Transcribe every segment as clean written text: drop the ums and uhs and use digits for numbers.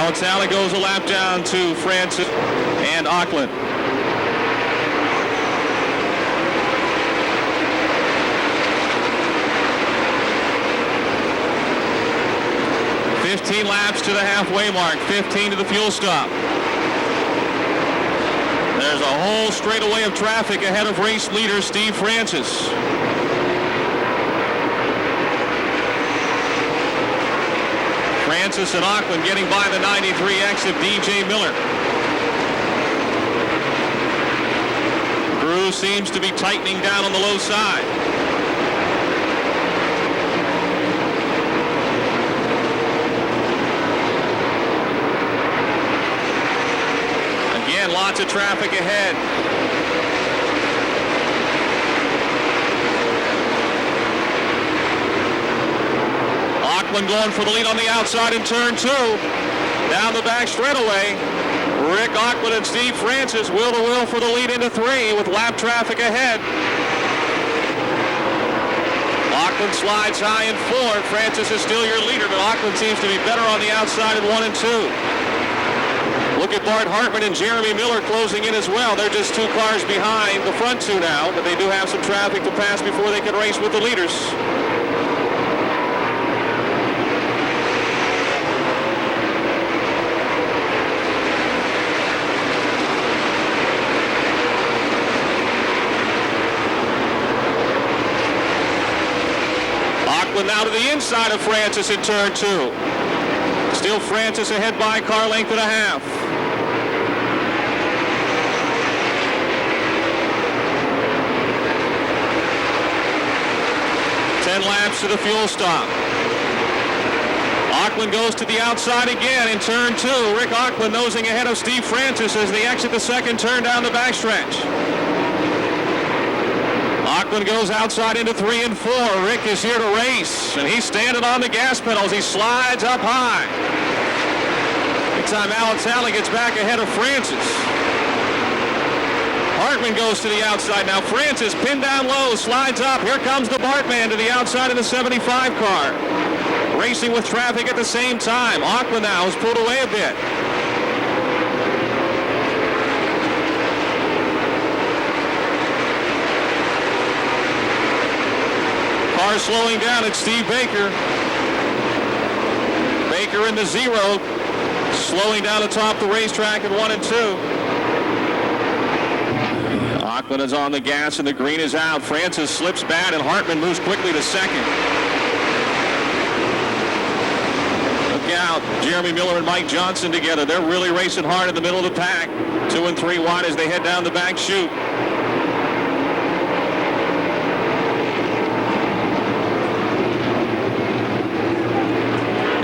Alex goes a lap down to Francis and Auckland. "15 laps to the halfway mark, 15 to the fuel stop." There's a whole straightaway of traffic ahead of race leader Steve Francis. Francis and Auckland getting by the 93X of DJ Miller. Crew seems to be tightening down on the low side. Again, lots of traffic ahead. Auckland going for the lead on the outside in turn 2. Down the back straightaway, Rick Auckland and Steve Francis wheel to wheel for the lead into 3 with lap traffic ahead. Auckland slides high in 4. Francis is still your leader, but Auckland seems to be better on the outside in 1 and 2. Look at Bart Hartman and Jeremy Miller closing in as well. They're just 2 cars behind the front 2 now, but they do have some traffic to pass before they can race with the leaders. Now to the inside of Francis in turn 2. Still Francis ahead by a car length and a half. Ten laps to the fuel stop. Auckland goes to the outside again in turn 2. Rick Auckland nosing ahead of Steve Francis as they exit the second turn down the backstretch. Auckland goes outside into 3 and 4. Rick is here to race, and he's standing on the gas pedals. He slides up high. Big time Alex gets back ahead of Francis. Hartman goes to the outside now. Francis pinned down low, slides up. Here comes the Bartman to the outside of the 75 car. Racing with traffic at the same time. Auckland now has pulled away a bit. Car slowing down at Steve Baker. Baker in the 0, slowing down atop the racetrack at 1 and 2. Auckland is on the gas and the green is out. Francis slips bad and Hartman moves quickly to second. Look out, Jeremy Miller and Mike Johnson together. They're really racing hard in the middle of the pack. 2 and 3 wide as they head down the back chute.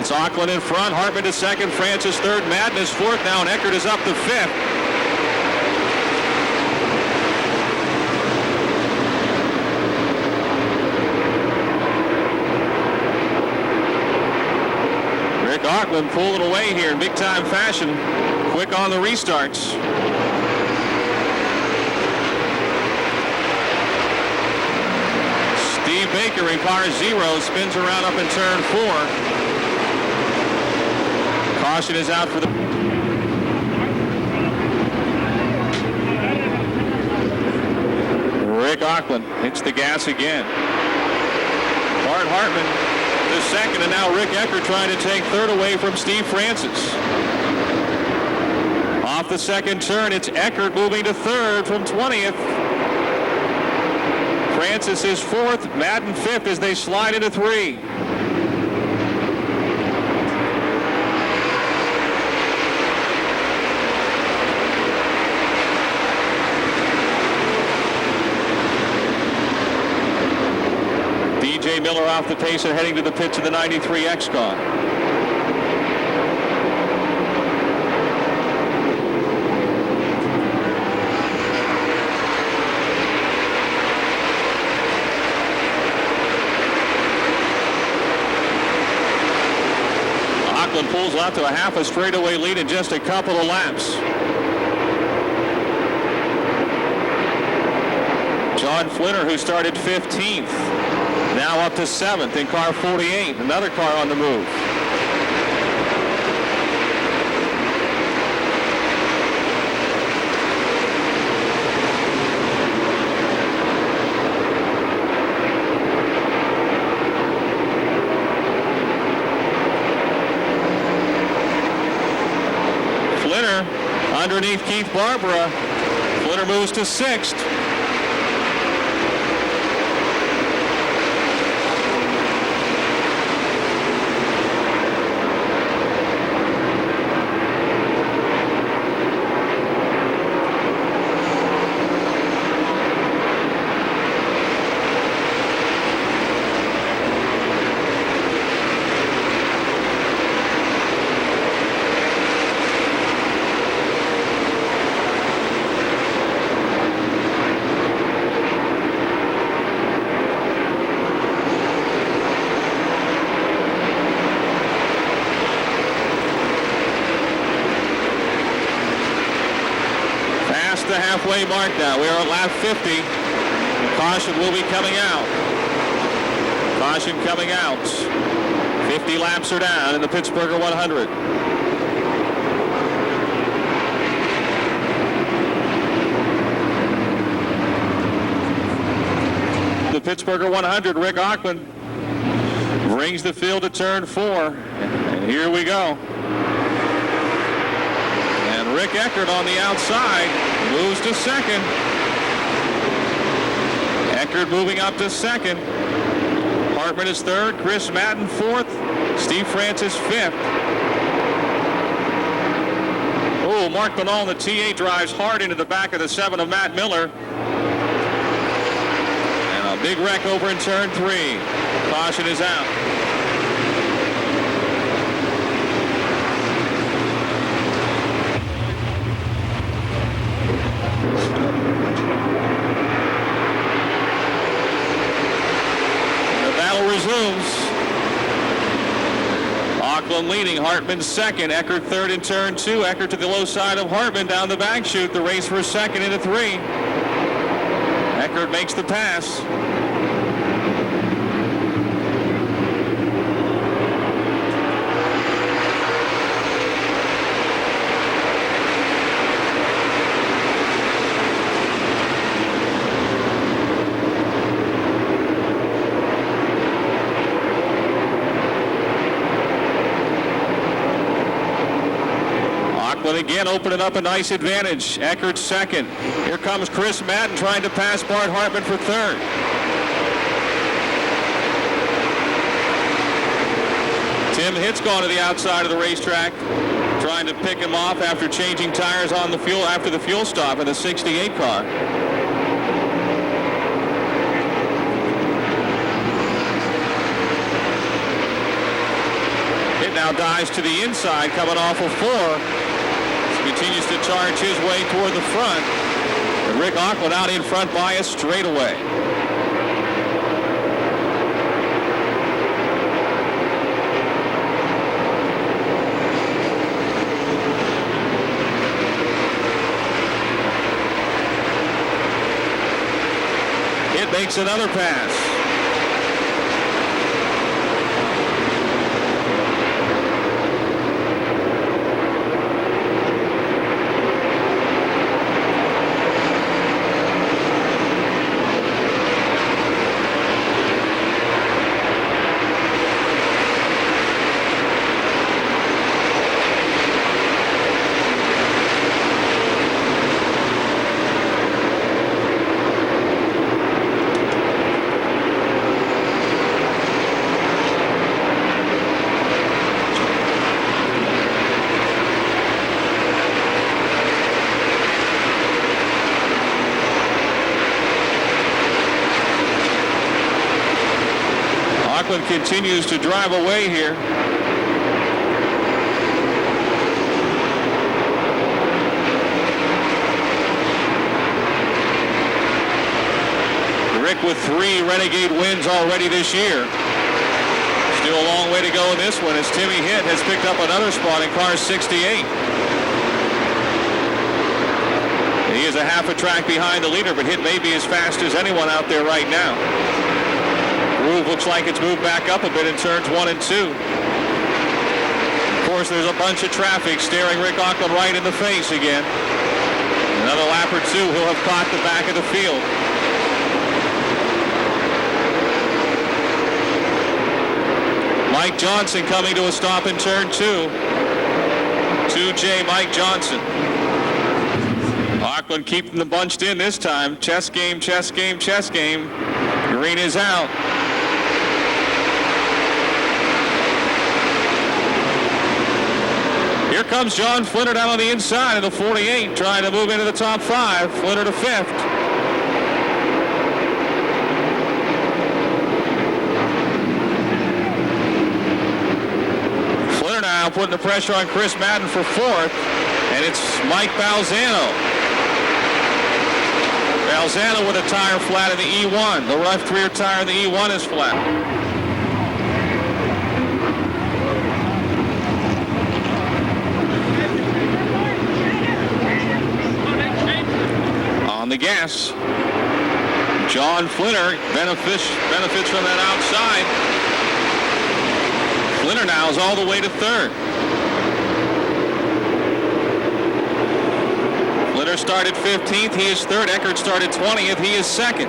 It's Auckland in front, Hartman to second, Francis third, Madness fourth now, and Eckert is up to 5th. Rick Auckland pulling away here in big time fashion, quick on the restarts. Steve Baker in car 0 spins around up in turn 4. Caution is out for the... Rick Auckland hits the gas again. Bart Hartman to second, and now Rick Eckert trying to take third away from Steve Francis. Off the second turn, it's Eckert moving to third from 20th. Francis is 4th, Madden 5th as they slide into 3. DJ Miller off the pace and heading to the pits of the 93X car. Auckland pulls out to a half a straightaway lead in just a couple of laps. John Flinner, who started 15th, now up to 7th in car 48. Another car on the move. underneath Keith Barbara. Flitter moves to 6th. The halfway mark now. We are at lap 50. Caution will be coming out. Caution coming out. 50 laps are down in the Pittsburgher 100. The Pittsburgher 100, Rick Auckland brings the field to turn 4. And here we go. Rick Eckert on the outside moves to 2nd. Eckert moving up to 2nd. Hartman is 3rd. Chris Madden 4th. Steve Francis 5th. Oh, Mark Benall in the T8 drives hard into the back of the 7 of Matt Miller. And a big wreck over in turn 3. Caution is out. Resumes. Auckland leading. Hartman 2nd. Eckert 3rd in turn 2. Eckert to the low side of Hartman down the back chute. The race for 2nd into 3. Eckert makes the pass. But again, opening up a nice advantage. Eckert 2nd. Here comes Chris Madden trying to pass Bart Hartman for 3rd. Tim Hitt's gone to the outside of the racetrack, trying to pick him off after changing tires on the fuel after the fuel stop in the 68 car. Hitt now dives to the inside, coming off of 4. Continues to charge his way toward the front. And Rick Auckland out in front by a straightaway. It makes another pass. Auckland continues to drive away here. Rick with 3 Renegade wins already this year. Still a long way to go in this one as Timmy Hitt has picked up another spot in car 68. He is a half a track behind the leader, but Hitt may be as fast as anyone out there right now. Groove looks like it's moved back up a bit in turns 1 and 2. Of course, there's a bunch of traffic staring Rick Auckland right in the face again. Another lap or 2, he'll have caught the back of the field. Mike Johnson coming to a stop in turn 2. 2J Mike Johnson. Auckland keeping them bunched in this time. Chess game, chess game, chess game. Green is out. Here comes John Flinner down on the inside of the 48, trying to move into the top 5. Flinner to 5th. Flinner now putting the pressure on Chris Madden for 4th, and it's Mike Balzano. Balzano with a tire flat in the E1. The left rear tire in the E1 is flat. On the gas. John Flinner benefits from that outside. Flinner now is all the way to 3rd. Flinner started 15th. He is 3rd. Eckert started 20th. He is 2nd.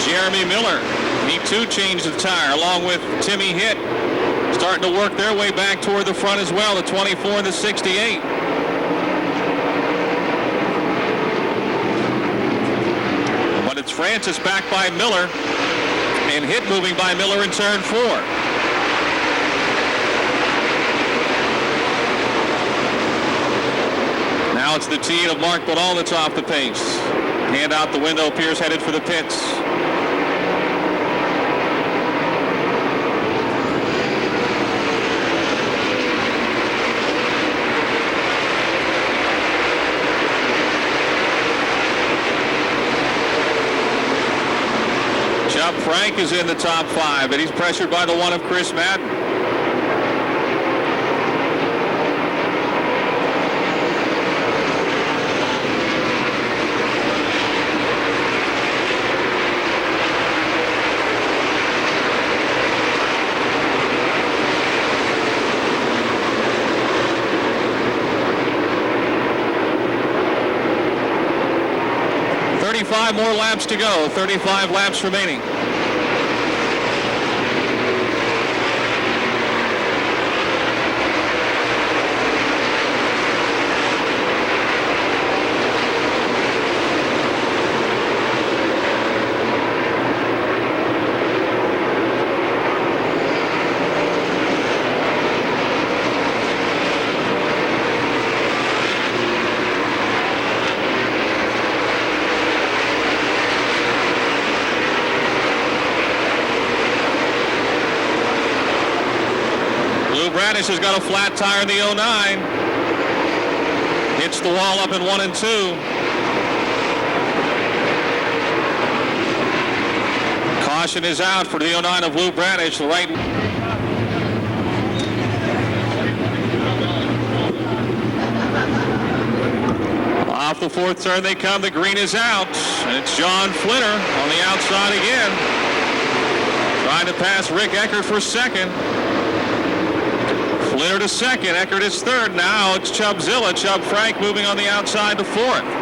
Jeremy Miller, he too changed the tire along with Timmy Hitt, starting to work their way back toward the front as well, the 24 and the 68. But it's Francis back by Miller and Hitt moving by Miller in turn 4. Now it's the tee of Mark Badal that's off the pace. Hand out the window, Pierce headed for the pits. Frank is in the top 5, and he's pressured by the 1 of Chris Madden. Five more laps to go. 35 laps remaining. Bradish has got a flat tire in the 09. Hits the wall up in 1 and 2. Caution is out for the 09 of Lou Bradish. The right. Off the 4th turn they come. The green is out. And it's John Flinner on the outside again. Trying to pass Rick Eckert for 2nd. Flinner to 2nd. Eckert is 3rd. Now it's Chubb Zilla. Chubb Frank moving on the outside to 4th.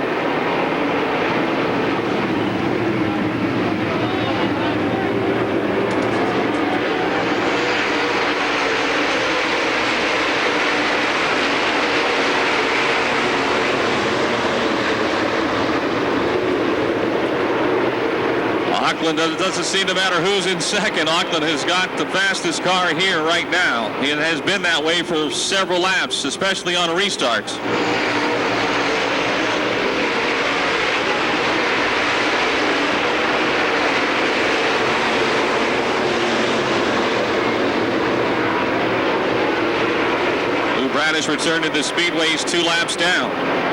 Auckland doesn't seem to matter who's in 2nd. Auckland has got the fastest car here right now. It has been that way for several laps, especially on restarts. Lou Bradish returned to the Speedways 2 laps down.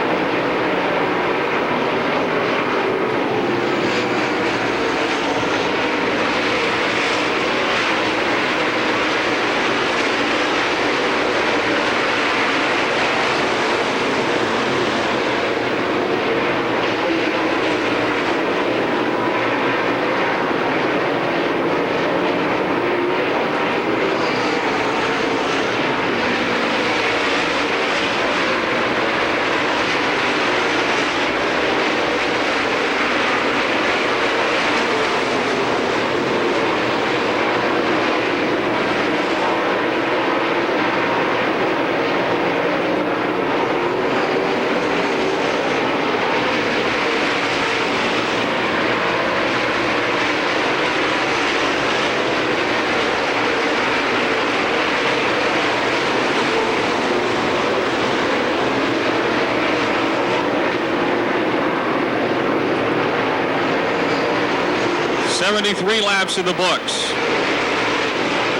73 laps in the books.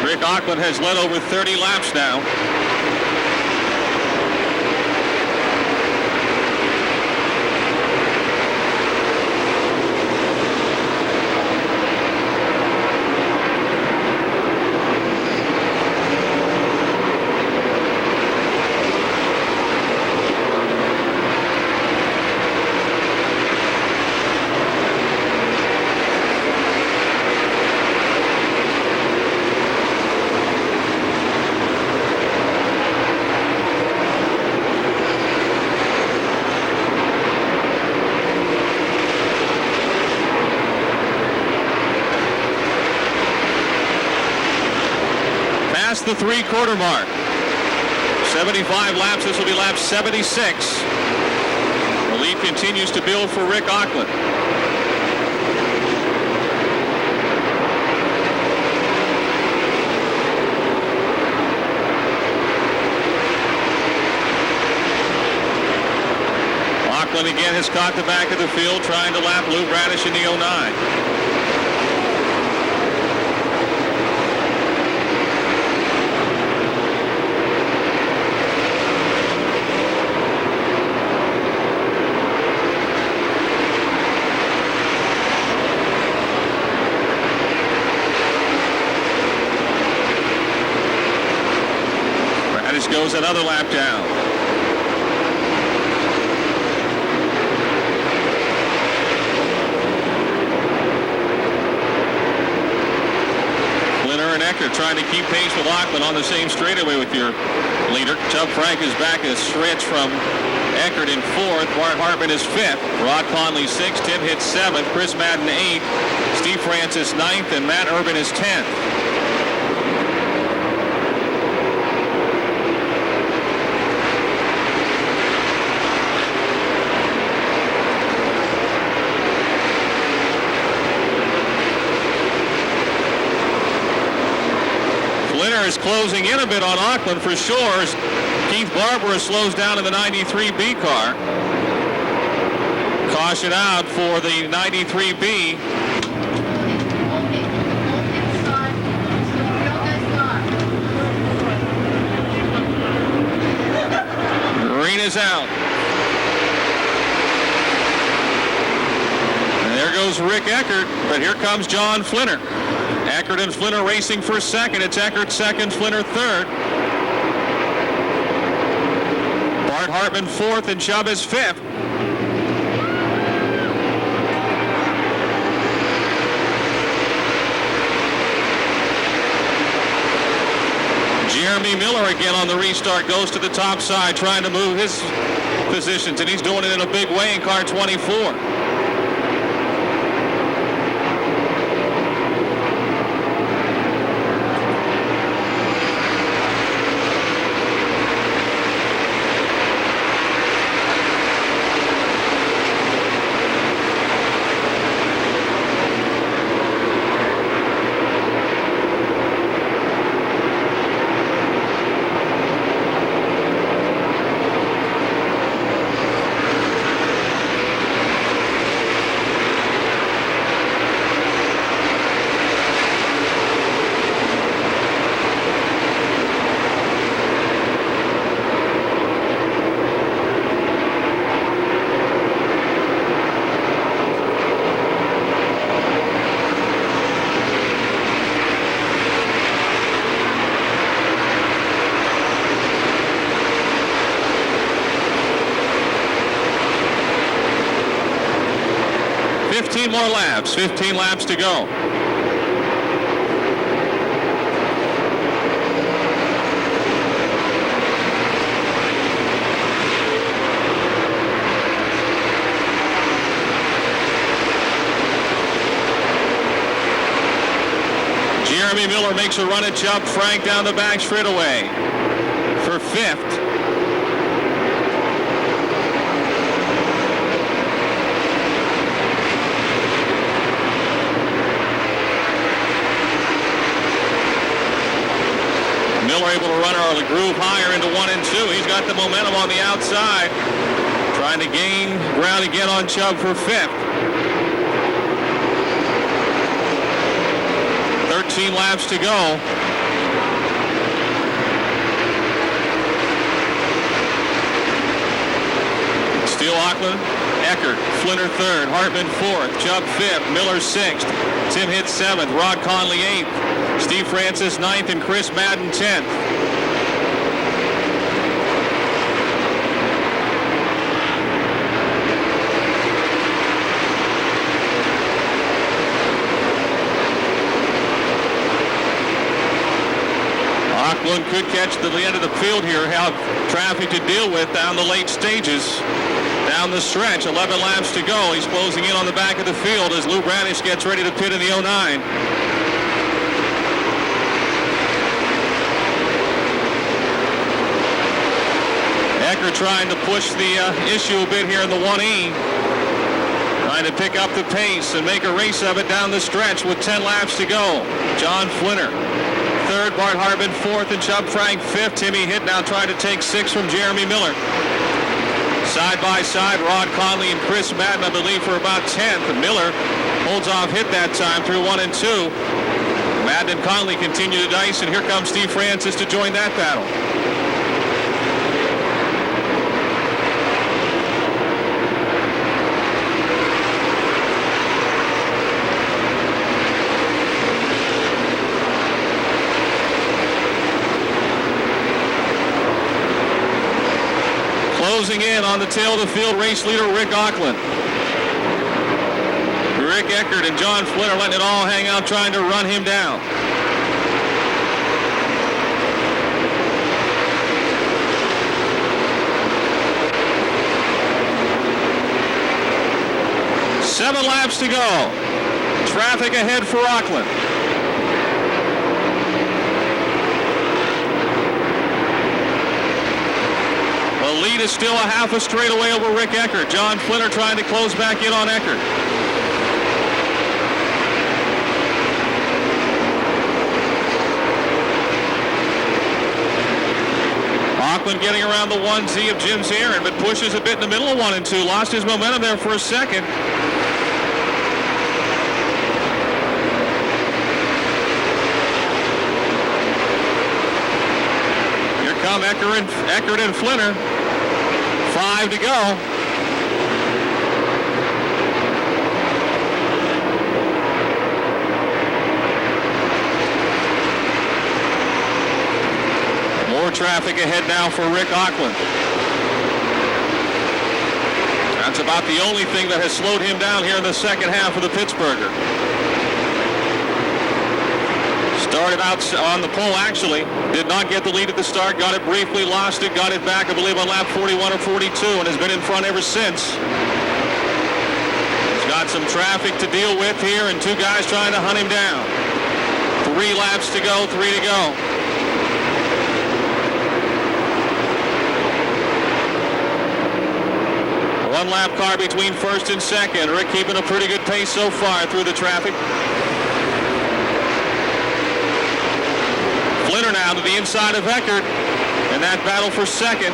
Rick Auckland has led over 30 laps now. The 3/4 mark. 75 laps. This will be lap 76. The lead continues to build for Rick Auckland. Auckland again has caught the back of the field, trying to lap Lou Bradish in the 09. Goes another lap down. Flinner and Eckert trying to keep pace with Auckland on the same straightaway with your leader. Chubb Frank is back a stretch from Eckert in 4th. Bart Hartman is 5th. Rod Conley 6th. Tim Hitz 7th. Chris Madden 8th. Steve Francis 9th. And Matt Urban is 10th. Is closing in a bit on Auckland for sure. Keith Barbara slows down in the 93B car. Caution out for the 93B. Green is out. And there goes Rick Eckert, but here comes John Flinner. Eckert and Flinner racing for second. It's Eckert second, Flinner third. Bart Hartman 4th and Chubb is 5th. Jeremy Miller again on the restart goes to the top side trying to move his positions, and he's doing it in a big way in car 24. More laps, 15 laps to go. Jeremy Miller makes a run at Chubb Frank down the back straightaway for 5th. Miller able to run our groove higher into 1 and 2. He's got the momentum on the outside. Trying to gain ground again on Chubb for 5th. 14 laps to go. Steele, Auckland, Eckert, Flinner third, Hartman fourth, Chubb fifth, Miller sixth, Tim Hitt seventh, Rod Conley eighth, Steve Francis ninth, and Chris Madden 10th. Auckland could catch the end of the field here, have traffic to deal with down the late stages. Down the stretch, 11 laps to go. He's closing in on the back of the field as Lou Bradish gets ready to pit in the 09. Eckert trying to push the issue a bit here in the 1E. Trying to pick up the pace and make a race of it down the stretch with 10 laps to go. John Flinner third, Bart Hartman fourth, and Chubb Frank fifth. Timmy Hitt now trying to take sixth from Jeremy Miller. Side by side, Rod Conley and Chris Madden, I believe, for about 10th. Miller holds off Hitt that time through 1 and 2. Madden and Conley continue to dice, and here comes Steve Francis to join that battle. Closing in on the tail of the field, race leader Rick Auckland. Rick Eckert and John Flynn are letting it all hang out, trying to run him down. Seven laps to go. Traffic ahead for Auckland. The lead is still a half a straightaway over Rick Eckert. John Flinner trying to close back in on Eckert. Auckland getting around the 1Z of Jim Zarin, but pushes a bit in the middle of 1 and 2. Lost his momentum there for a second. Here come Eckert and Flinner. 5 to go. More traffic ahead now for Rick Auckland. That's about the only thing that has slowed him down here in the second half of the Pittsburgher. Started out on the pole, actually. Did not get the lead at the start. Got it briefly, lost it, got it back, I believe, on lap 41 or 42, and has been in front ever since. He's got some traffic to deal with here, and two guys trying to hunt him down. 3 laps to go, 3 to go. One lap car between first and second. Rick keeping a pretty good pace so far through the traffic. Flinner now to the inside of Eckert, and that battle for second.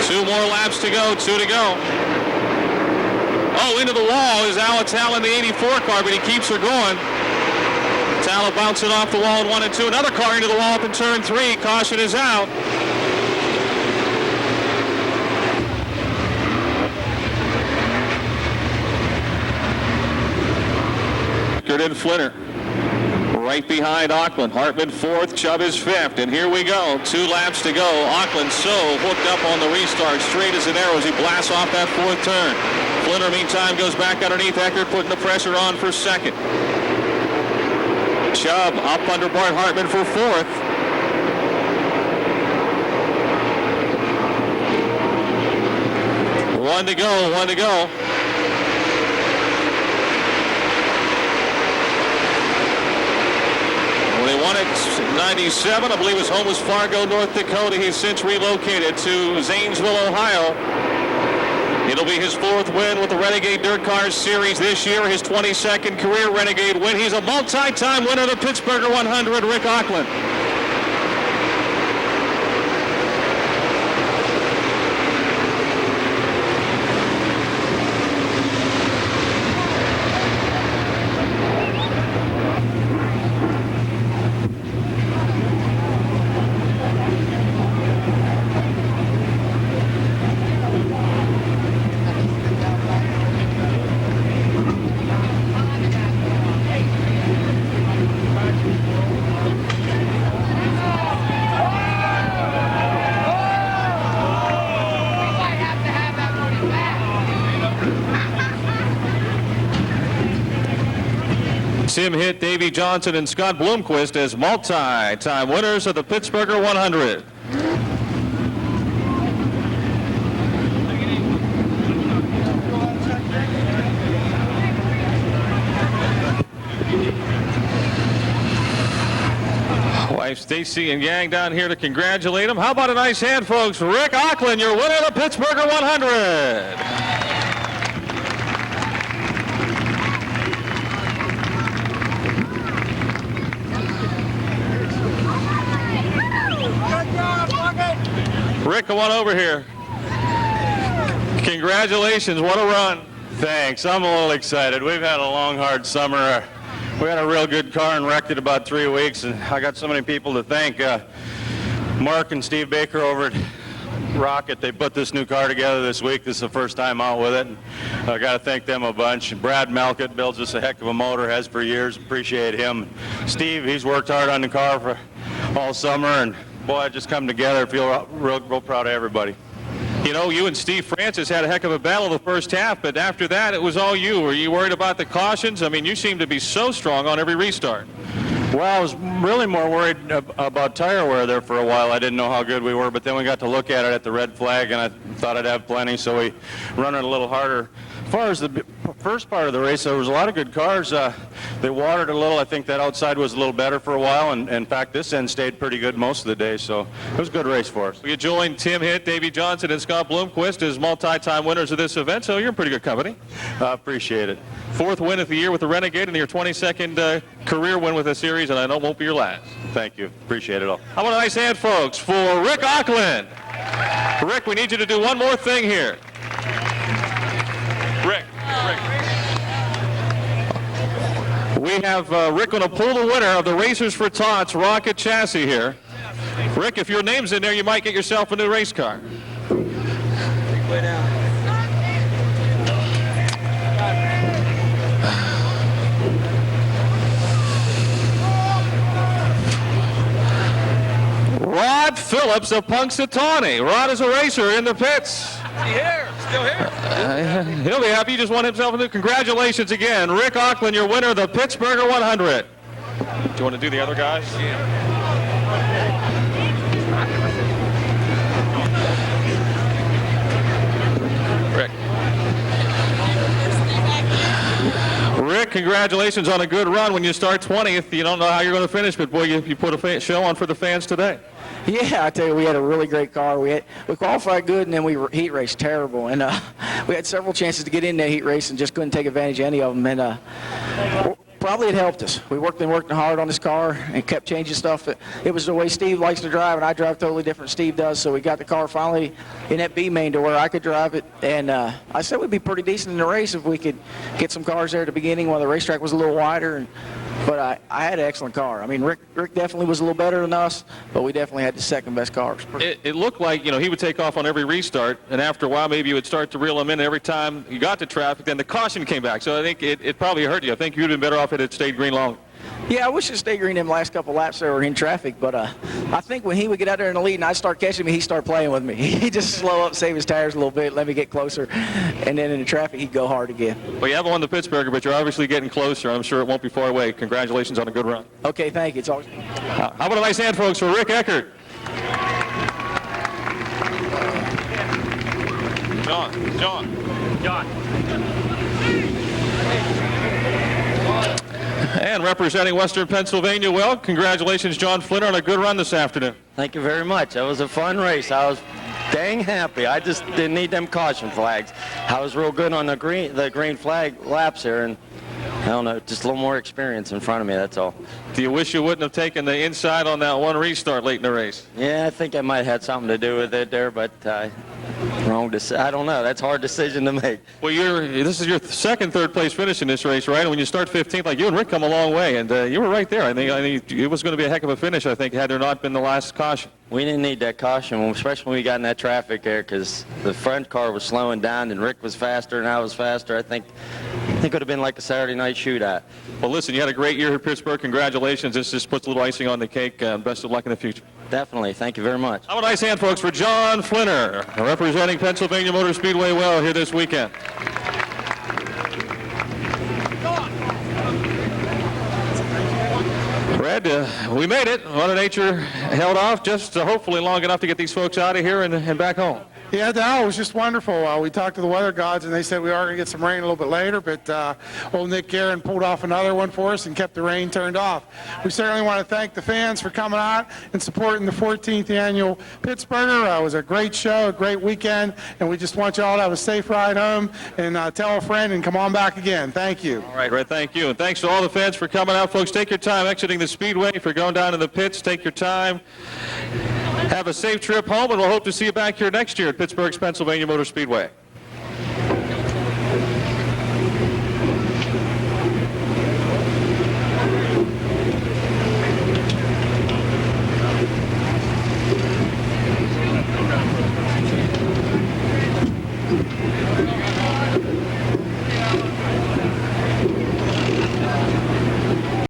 2 more laps to go, 2 to go. Oh, into the wall is Alatal in the 84 car, but he keeps her going. Tala bouncing off the wall in 1 and 2. Another car into the wall up in turn 3. Caution is out. And Flinner right behind Auckland. Hartman 4th, Chubb is 5th, and here we go. 2 laps to go. Auckland so hooked up on the restart, straight as an arrow as he blasts off that 4th turn. Flinner, meantime, goes back underneath Eckert, putting the pressure on for second. Chubb up under Bart Hartman for 4th. One to go. He won it in 97. I believe his home was Fargo, North Dakota. He's since relocated to Zanesville, Ohio. It'll be his 4th win with the Renegade Dirt Cars Series this year, his 22nd career Renegade win. He's a multi-time winner of the Pittsburgher 100, Rick Auckland. Tim Hitt, Davey Johnson, and Scott Bloomquist as multi-time winners of the Pittsburgher 100. Wife Stacy and gang down here to congratulate him. How about a nice hand, folks? Rick Auckland, your winner of the Pittsburgher 100. Rick, come on over here. Congratulations, what a run. Thanks, I'm a little excited. We've had a long, hard summer. We had a real good car and wrecked it about 3 weeks, and I got so many people to thank. Mark and Steve Baker over at Rocket, they put this new car together this week. This is the first time out with it. I got to thank them a bunch. Brad Melkett builds us a heck of a motor, has for years. Appreciate him. Steve, he's worked hard on the car for all summer, and boy, it just come together. I feel real proud of everybody. You know, you and Steve Francis had a heck of a battle the first half, but after that, it was all you. Were you worried about the cautions? I mean, you seem to be so strong on every restart. Well, I was really more worried about tire wear there for a while. I didn't know how good we were, but then we got to look at it at the red flag, and I thought I'd have plenty, so we run it a little harder. As far as the first part of the race, there was a lot of good cars. They watered a little. I think that outside was a little better for a while, and in fact, this end stayed pretty good most of the day, so it was a good race for us. You joined Tim Hitt, Davey Johnson, and Scott Bloomquist as multi-time winners of this event, so you're in pretty good company. Appreciate it. 4th win of the year with the Renegade and your 22nd career win with the series, and I know it won't be your last. Thank you. Appreciate it all. How about a nice hand, folks, for Rick Auckland. Rick, we need you to do one more thing here. Rick. We have Rick going to pull the winner of the Racers for Tots Rocket chassis here. Rick, if your name's in there, you might get yourself a new race car. Way down. Rod Phillips of Punxsutawney. Rod is a racer in the pits. Is he here? Still here? He'll be happy. He just won himself a new. Congratulations again. Rick Auckland, your winner of the Pittsburgher 100. Do you want to do the other guys? Rick, congratulations on a good run. When you start 20th, you don't know how you're going to finish, but boy, you put a show on for the fans today. Yeah, I tell you, we had a really great car. We qualified good, and then we heat raced terrible. And we had several chances to get in that heat race and just couldn't take advantage of any of them. And probably it helped us. We worked hard on this car and kept changing stuff. It was the way Steve likes to drive, and I drive totally different than Steve does. So we got the car finally in that B main to where I could drive it. And I said we'd be pretty decent in the race if we could get some cars there at the beginning while the racetrack was a little wider. But I had an excellent car. I mean, Rick definitely was a little better than us, but we definitely had the second best cars. It looked like, he would take off on every restart, and after a while maybe you would start to reel him in. Every time you got to traffic, then the caution came back. So I think it probably hurt you. I think you'd have been better off if it had stayed green longer. Yeah, I wish it stayed green them last couple laps there were in traffic, but I think when he would get out there in the lead and I'd start catching me, he'd start playing with me. He'd just slow up, save his tires a little bit, let me get closer, and then in the traffic he'd go hard again. Well, you haven't won the Pittsburgher, but you're obviously getting closer. I'm sure it won't be far away. Congratulations on a good run. Okay, thank you. It's always... How about a nice hand, folks, for Rick Eckert. John. And representing Western Pennsylvania, well, congratulations, John Flinner, on a good run this afternoon. Thank you very much. That was a fun race. I was dang happy. I just didn't need them caution flags. I was real good on the green flag laps here, and I don't know, just a little more experience in front of me, that's all. Do you wish you wouldn't have taken the inside on that one restart late in the race? Yeah, I think I might have had something to do with it there, but wrong decision. I don't know. That's a hard decision to make. Well, this is your second third place finish in this race, right? And when you start 15th, like you and Rick come a long way, and you were right there. I think it was going to be a heck of a finish, I think, had there not been the last caution. We didn't need that caution, especially when we got in that traffic there, because the front car was slowing down, and Rick was faster, and I was faster. I think it would have been like a Saturday night shootout. Well, listen, you had a great year here at Pittsburgh. Congratulations. This just puts a little icing on the cake. Best of luck in the future. Definitely. Thank you very much. How a nice hand, folks, for John Flinner, representing Pennsylvania Motor Speedway well here this weekend. good. We made it. Mother Nature held off just hopefully long enough to get these folks out of here and back home. Yeah, no, it was just wonderful. We talked to the weather gods, and they said we are going to get some rain a little bit later, but old Nick Guerin pulled off another one for us and kept the rain turned off. We certainly want to thank the fans for coming out and supporting the 14th annual Pittsburgher. It was a great show, a great weekend, and we just want you all to have a safe ride home and tell a friend and come on back again. Thank you. All right, Red, thank you. And thanks to all the fans for coming out. Folks, take your time exiting the Speedway. If you're going down to the pits, take your time. Have a safe trip home, and we'll hope to see you back here next year at Pittsburgh's Pennsylvania Motor Speedway.